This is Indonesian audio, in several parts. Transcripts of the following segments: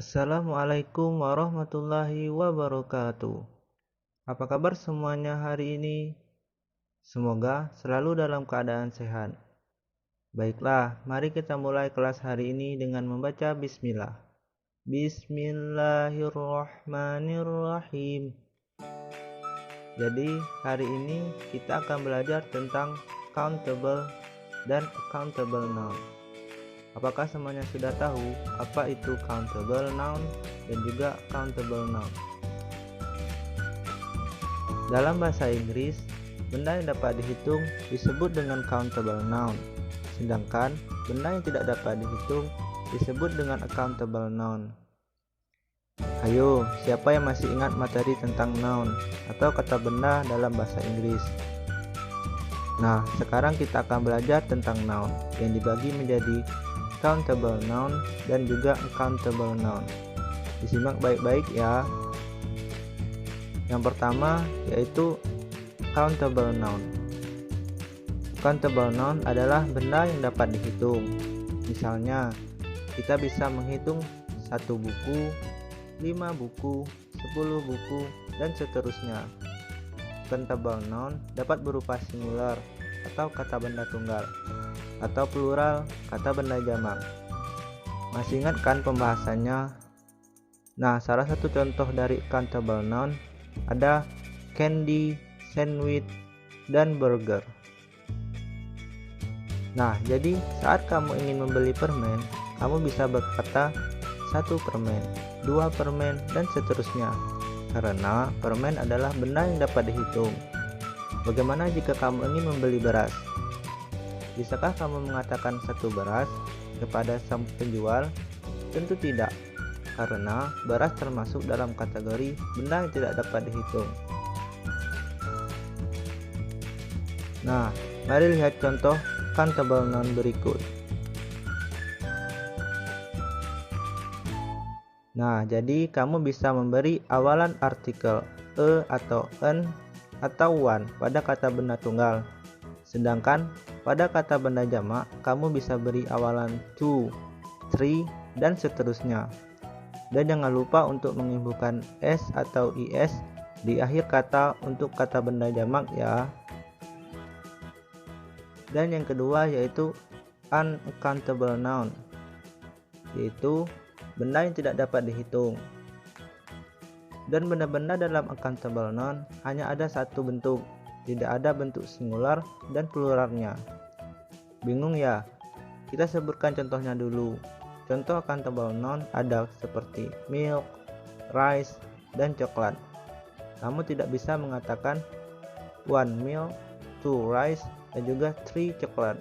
Assalamualaikum warahmatullahi wabarakatuh. Apa kabar semuanya hari ini? Semoga selalu dalam keadaan sehat. Baiklah, mari kita mulai kelas hari ini dengan membaca bismillah. Bismillahirrahmanirrahim. Jadi, hari ini kita akan belajar tentang countable dan accountable noun. Apakah semuanya sudah tahu apa itu countable noun dan juga countable noun? Dalam bahasa Inggris, benda yang dapat dihitung disebut dengan countable noun, sedangkan benda yang tidak dapat dihitung disebut dengan accountable noun. Ayo, siapa yang masih ingat materi tentang noun atau kata benda dalam bahasa Inggris? Nah, sekarang kita akan belajar tentang noun yang dibagi menjadi countable noun dan juga uncountable noun. Disimak baik-baik ya. Yang pertama yaitu countable noun. Countable noun adalah benda yang dapat dihitung. Misalnya, kita bisa menghitung 1 buku, 5 buku, 10 buku, dan seterusnya. Countable noun dapat berupa singular atau kata benda tunggal, atau plural kata benda jamak. Masih ingat kan pembahasannya? Nah, salah satu contoh dari countable noun ada candy, sandwich, dan burger. Nah, jadi saat kamu ingin membeli permen, kamu bisa berkata 1 permen, 2 permen, dan seterusnya. Karena permen adalah benda yang dapat dihitung. Bagaimana jika kamu ingin membeli beras? Bisakah kamu mengatakan 1 beras kepada sang penjual? Tentu tidak, karena beras termasuk dalam kategori benda yang tidak dapat dihitung. Nah, mari lihat contoh countable noun berikut. Nah, jadi kamu bisa memberi awalan artikel e atau en atau one pada kata benda tunggal. Sedangkan pada kata benda jamak, kamu bisa beri awalan to, three, dan seterusnya. Dan jangan lupa untuk mengibukan s atau is di akhir kata untuk kata benda jamak ya. Dan yang kedua yaitu uncountable noun, yaitu benda yang tidak dapat dihitung. Dan benda-benda dalam uncountable noun hanya ada 1 bentuk, tidak ada bentuk singular dan pluralnya. Bingung ya? Kita sebutkan contohnya dulu. Contoh countable noun ada seperti milk, rice, dan coklat. Kamu tidak bisa mengatakan 1 milk, 2 rice, dan juga 3 coklat.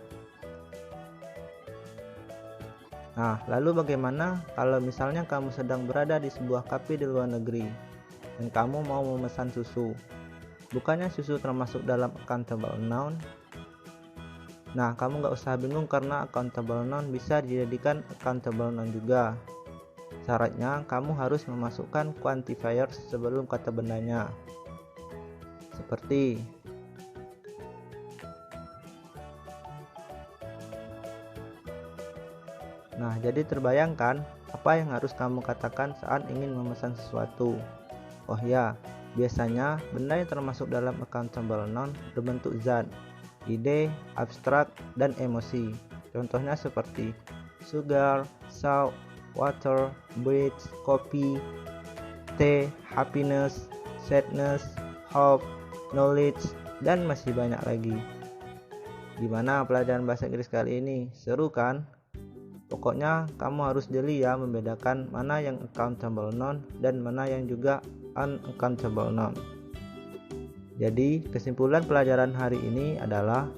Nah, lalu bagaimana kalau misalnya kamu sedang berada di sebuah kafe di luar negeri dan kamu mau memesan susu? Bukannya susu termasuk dalam uncountable noun? Nah, kamu nggak usah bingung karena uncountable noun bisa dijadikan accountable noun juga. Syaratnya kamu harus memasukkan quantifier sebelum kata bendanya. Seperti nah, jadi terbayangkan apa yang harus kamu katakan saat ingin memesan sesuatu. Oh ya, biasanya benda yang termasuk dalam accountable noun berbentuk zat, ide, abstrak, dan emosi. Contohnya seperti sugar, salt, water, bread, kopi, tea, happiness, sadness, hope, knowledge, dan masih banyak lagi. Gimana pelajaran bahasa Inggris kali ini? Seru kan? Pokoknya kamu harus jeli ya membedakan mana yang accountable noun dan mana yang juga uncountable noun. Jadi kesimpulan pelajaran hari ini adalah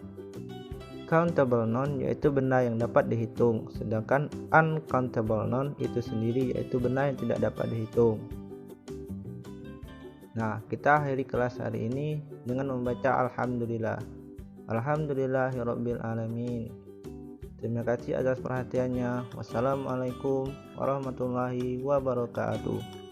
countable noun yaitu benda yang dapat dihitung, sedangkan uncountable noun itu sendiri yaitu benda yang tidak dapat dihitung. Nah, kita akhiri kelas hari ini dengan membaca alhamdulillah. Alhamdulillahirabbil alamin. Terima kasih atas perhatiannya. Wassalamualaikum warahmatullahi wabarakatuh.